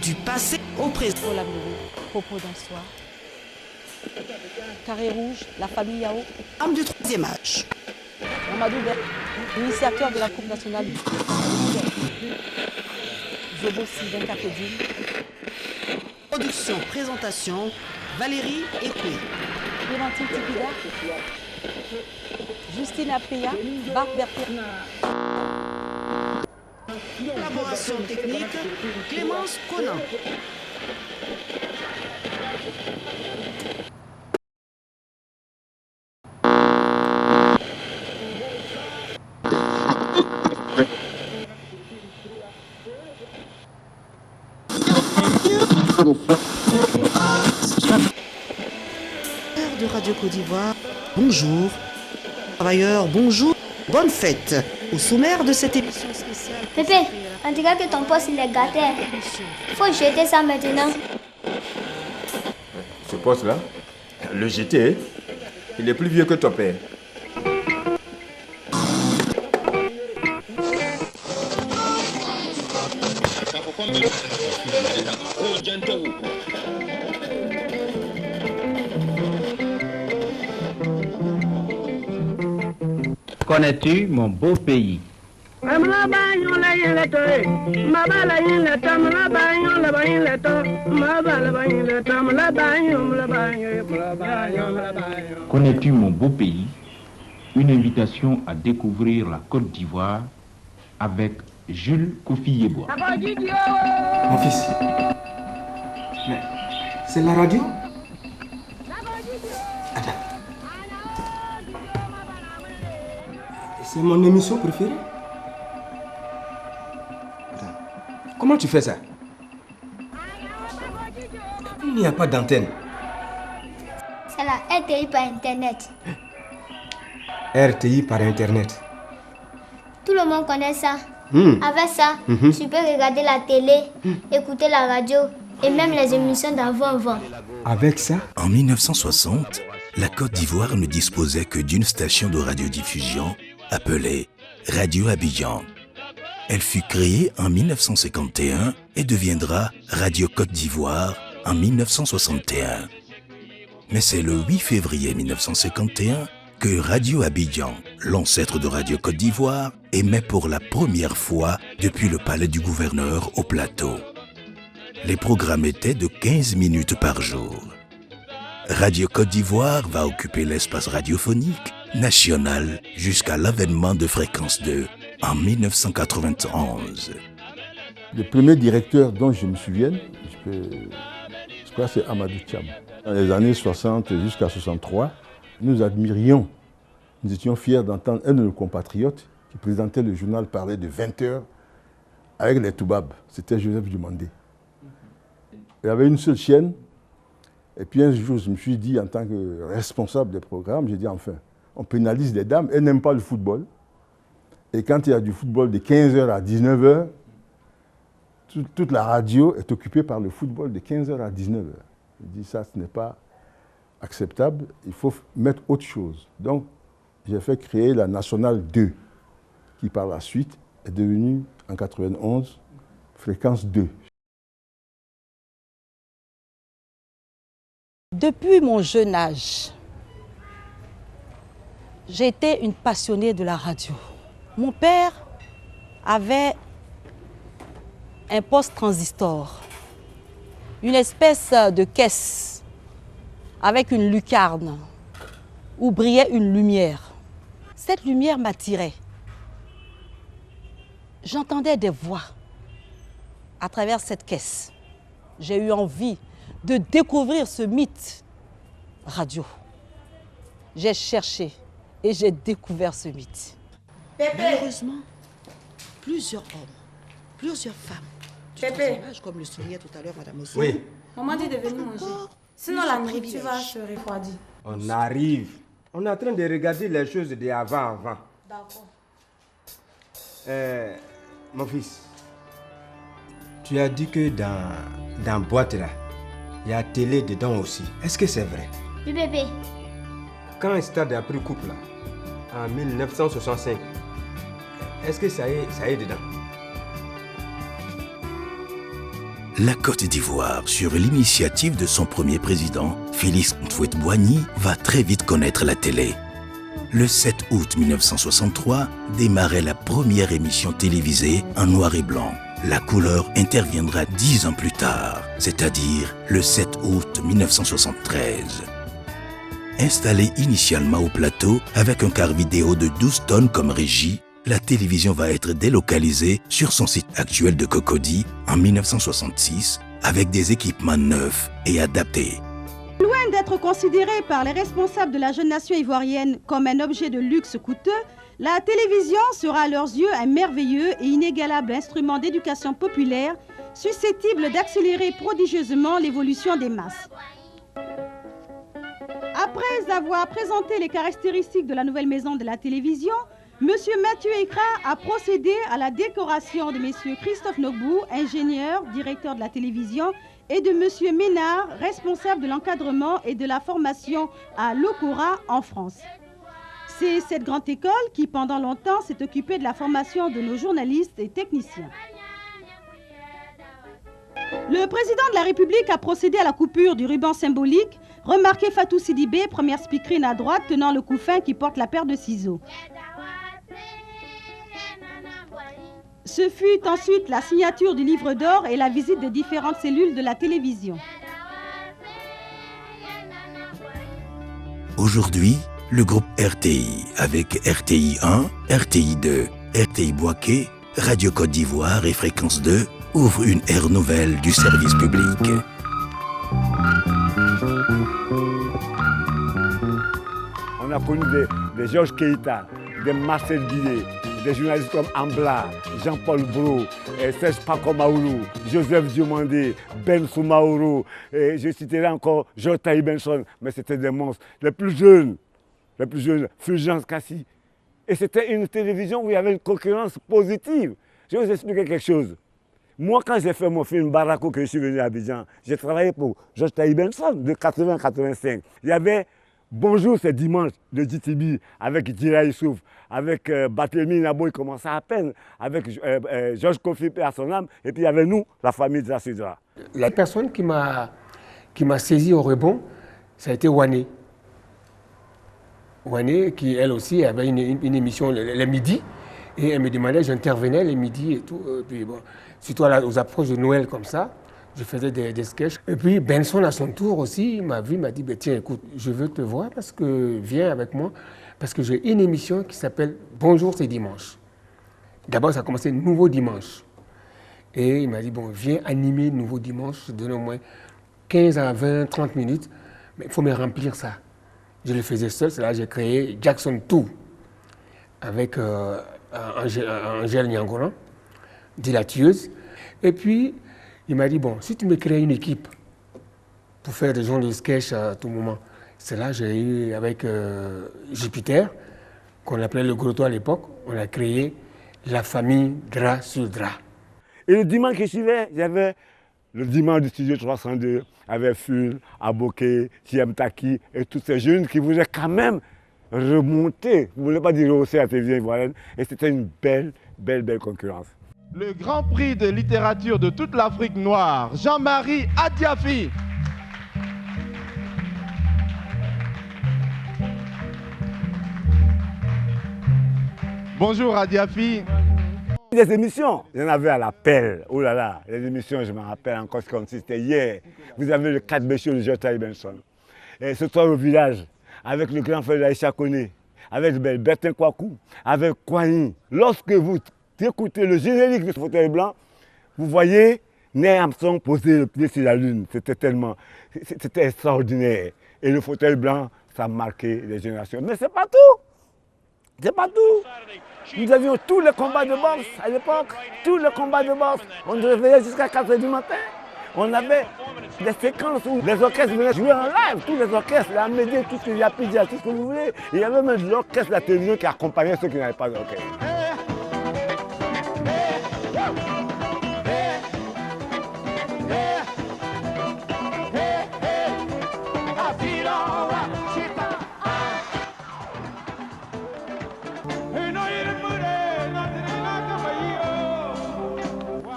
Du passé au présent. Propos d'un soir. Carré rouge, la famille Yao. Âme du troisième âge. Mamadou Ben, initiateur de la Coupe nationale. Zobo Sylvain Capedine. Production, présentation, Valérie Ekoué. Clémentine Tipida. Justine Apéa. Bart Berthier. Collaboration technique, Clémence Conan. De Radio Côte d'Ivoire, bonjour. Travailleurs, bonjour. Bonne fête. Au sommaire de cette émission spéciale. Pépé, on dirait que ton poste il est gâté. Faut jeter ça maintenant. Ce poste-là, le jeter, il est plus vieux que ton père. Connais-tu mon beau pays? Connais-tu mon beau pays? Une invitation à découvrir la Côte d'Ivoire avec Jules Kofi-Yeboah. Mon fils, mais c'est la radio? Attends. C'est mon émission préférée. Attends. Comment tu fais ça? Il n'y a pas d'antenne. C'est la RTI par Internet. RTI par Internet. Tout le monde connaît ça. Avec ça, tu peux regarder la télé, écouter la radio et même les émissions d'avant-avant. Avec ça? En 1960, la Côte d'Ivoire ne disposait que d'une station de radiodiffusion appelée Radio Abidjan. Elle fut créée en 1951 et deviendra Radio Côte d'Ivoire en 1961. Mais c'est le 8 février 1951 que Radio Abidjan, l'ancêtre de Radio Côte d'Ivoire, émet pour la première fois depuis le palais du gouverneur au plateau. Les programmes étaient de 15 minutes par jour. Radio Côte d'Ivoire va occuper l'espace radiophonique national jusqu'à l'avènement de Fréquence 2 en 1991. Le premier directeur dont je me souviens, je crois que c'est Amadou Thiam. Dans les années 60 jusqu'à 63, nous admirions, nous étions fiers d'entendre un de nos compatriotes qui présentait le journal Parler de 20 heures avec les Toubabs. C'était Joseph Dumandé. Il y avait une seule chaîne. Et puis un jour, je me suis dit, en tant que responsable des programmes, j'ai dit enfin, on pénalise les dames, elles n'aiment pas le football. Et quand il y a du football de 15h à 19h, toute la radio est occupée par le football de 15h à 19h. Je dis ça, ce n'est pas acceptable, il faut mettre autre chose. Donc, j'ai fait créer la Nationale 2, qui par la suite est devenue, en 91, Fréquence 2. Depuis mon jeune âge, j'ai été une passionnée de la radio. Mon père avait un poste transistor, une espèce de caisse avec une lucarne où brillait une lumière. Cette lumière m'attirait. J'entendais des voix à travers cette caisse. J'ai eu envie de découvrir ce mythe radio. J'ai cherché et j'ai découvert ce mythe. Malheureusement, plusieurs hommes, plusieurs femmes, du troisième âge, comme le soulignait tout à l'heure Madame Ossi. Oui. Maman dit de venir manger. Sinon la nourriture va se refroidir. On arrive. On est en train de regarder les choses d'avant. D'accord. Mon fils, tu as dit que dans boîte là, il y a télé dedans aussi. Est-ce que c'est vrai? Oui, bébé. Quand Stade a pris coupe là, en 1965, est-ce que ça y est dedans? la Côte d'Ivoire, sur l'initiative de son premier président, Félix Houphouët-Boigny, va très vite connaître la télé. Le 7 août 1963 démarrait la première émission télévisée en noir et blanc. La couleur interviendra 10 ans plus tard, c'est-à-dire le 7 août 1973. Installée initialement au plateau avec un car vidéo de 12 tonnes comme régie, la télévision va être délocalisée sur son site actuel de Cocody en 1966 avec des équipements neufs et adaptés. Loin d'être considérée par les responsables de la jeune nation ivoirienne comme un objet de luxe coûteux, la télévision sera à leurs yeux un merveilleux et inégalable instrument d'éducation populaire susceptible d'accélérer prodigieusement l'évolution des masses. Après avoir présenté les caractéristiques de la nouvelle maison de la télévision, M. Mathieu Ekra a procédé à la décoration de M. Christophe Nogbou, ingénieur, directeur de la télévision, et de M. Ménard, responsable de l'encadrement et de la formation à l'Okora en France. C'est cette grande école qui, pendant longtemps, s'est occupée de la formation de nos journalistes et techniciens. Le président de la République a procédé à la coupure du ruban symbolique. Remarquez Fatou Sidibé, première speakerine à droite, tenant le couffin qui porte la paire de ciseaux. Ce fut ensuite la signature du livre d'or et la visite des différentes cellules de la télévision. Aujourd'hui, le groupe RTI, avec RTI 1, RTI 2, RTI Boaké, Radio Côte d'Ivoire et Fréquence 2, ouvre une ère nouvelle du service public. On a connu des Georges Keïta, des Marcel Guillet, des journalistes comme Ambla, Jean-Paul Bro, Serge Paco-Maoulou, Joseph Diomandé, Ben Soumaoro, et je citerai encore Georges Taï Benson, mais c'était des monstres. Les plus jeunes, Fulgence Cassi. Et c'était une télévision où il y avait une concurrence positive. Je vais vous expliquer quelque chose. Moi, quand j'ai fait mon film Barako, que je suis venu à Abidjan, j'ai travaillé pour Georges Taï Benson de 80 à 85. Il y avait Bonjour, c'est dimanche de GTB avec Djira Issouf, avec Barthélemy Nabo, il commençait à peine, avec Georges Kofi à son âme, et puis il y avait nous, la famille de la Sidra. La personne qui m'a saisi au rebond, ça a été Wané. Wané, qui elle aussi avait une émission les midis, et elle me demandait, j'intervenais les midis et tout, puis bon, surtout aux approches de Noël comme ça. Je faisais des sketchs. Et puis Benson, à son tour aussi, il m'a vu, il m'a dit, tiens, écoute, je veux te voir parce que viens avec moi, parce que j'ai une émission qui s'appelle Bonjour, c'est dimanche. D'abord, ça a commencé Nouveau Dimanche. Et il m'a dit, bon, viens animer Nouveau Dimanche, donne au moins 15 à 20, 30 minutes, mais il faut me remplir ça. Je le faisais seul, c'est là que j'ai créé Jackson 2, avec Angèle Nyangoran, dit la tueuse. Et puis, il m'a dit, bon, si tu me crées une équipe pour faire des genres de sketch à tout moment, c'est là que j'ai eu avec Jupiter, qu'on appelait le Grotto à l'époque, on a créé la famille Drap sur Drap. Et le dimanche qui suivait, j'avais le dimanche du studio 302, avec Ful, Aboké, Thiem Taki et tous ces jeunes qui voulaient quand même remonter, vous ne voulez pas dire rehausser la télévision ivoirienne, et c'était une belle concurrence. Le grand prix de littérature de toute l'Afrique noire, Jean-Marie Adiafi. Bonjour Adiafi. Des émissions, il y en avait à la pelle, oh là là, les émissions, je me rappelle encore comme si c'était hier. Vous avez le 4 Béchot de Georges Taï Benson. Et ce soir au village, avec le grand frère d'Aïcha Koné, avec Bertin Kwaku, avec Kwani. Lorsque vous écoutez le générique de ce fauteuil blanc, vous voyez Neil Armstrong poser le pied sur la lune. C'était extraordinaire. Et le fauteuil blanc, ça a marqué les générations. Mais c'est pas tout. C'est pas tout. Nous avions tous les combats de boxe à l'époque. Tous les combats de boxe. On se réveillait jusqu'à 4h du matin. On avait des séquences où les orchestres venaient jouer en live. Tous les orchestres, la Médée, tout ce qu'il y a, Pidia, tout ce que vous voulez. Il y avait même l'orchestre de la télévision qui accompagnait ceux qui n'avaient pas d'orchestre.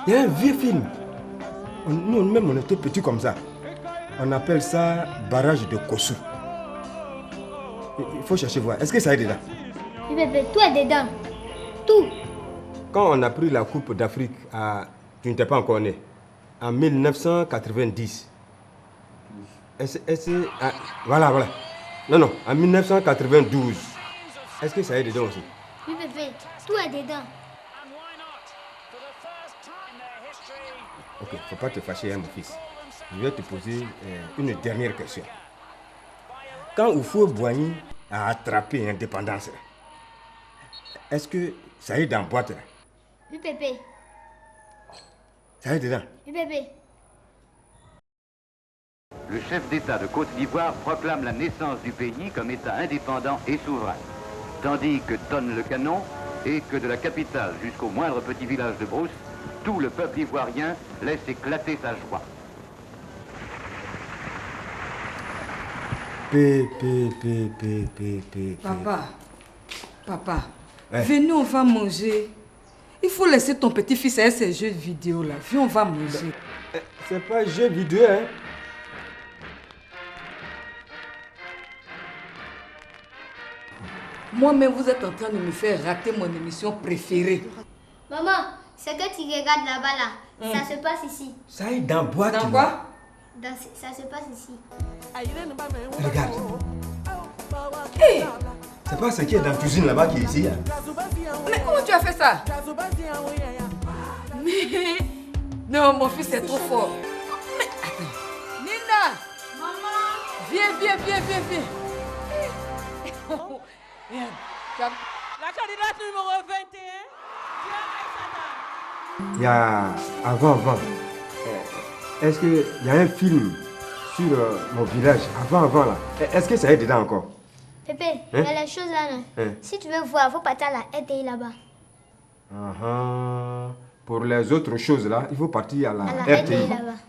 Il y a un vieux film Nous-mêmes, on était petits comme ça. On appelle ça barrage de Kossou. Il faut chercher voir. Est-ce que ça est dedans? Oui, bébé, tout est dedans. Tout. Quand on a pris la Coupe d'Afrique, tu n'étais pas encore né, en 1990. Voilà. Non, en 1992. Est-ce que ça est dedans aussi? Oui, bébé, tout est dedans. Ok, faut pas te fâcher, hein, mon fils. Je vais te poser une dernière question. Quand Oufou Boigny a attrapé l'indépendance, est-ce que ça est dans la boîte là? Oui, bébé. Ça est dedans? Oui, bébé. Le chef d'État de Côte d'Ivoire proclame la naissance du pays comme État indépendant et souverain, tandis que tonne le canon et que de la capitale jusqu'au moindre petit village de brousse, tout le peuple ivoirien laisse éclater sa joie. Papa, venez, on va manger. Il faut laisser ton petit-fils avec ces jeux vidéo là. Viens, on va manger. C'est pas un jeu vidéo, hein? Moi-même, vous êtes en train de me faire rater mon émission préférée. Maman, ce que tu regardes là-bas là, ça se passe ici. Ça est dans la boîte. Dans quoi? Ça se passe ici. Regarde. Hey! C'est pas ce qui est dans la cuisine là-bas qui est ici. Hein? Mais comment tu as fait ça? Mais... Non, mon fils est trop fort. Mais attends. Nina! Maman! Viens. La candidate numéro 21, Il y a avant. Est-ce qu'il y a un film sur mon village avant là? Est-ce que ça est dedans encore? Pépé, il y a les choses là. Si tu veux voir, il faut partir à la RTI là-bas. Pour les autres choses là, il faut partir à la RTI là-bas.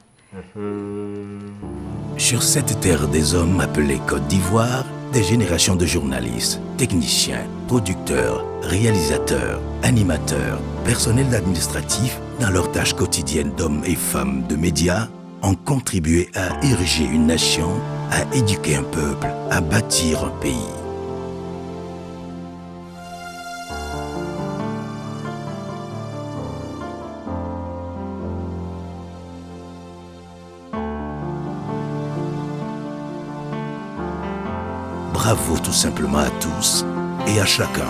Sur cette terre des hommes appelée Côte d'Ivoire, des générations de journalistes, techniciens, producteurs, réalisateurs, animateurs, personnels administratifs, dans leurs tâches quotidiennes d'hommes et femmes de médias, ont contribué à ériger une nation, à éduquer un peuple, à bâtir un pays. Bravo tout simplement à tous et à chacun.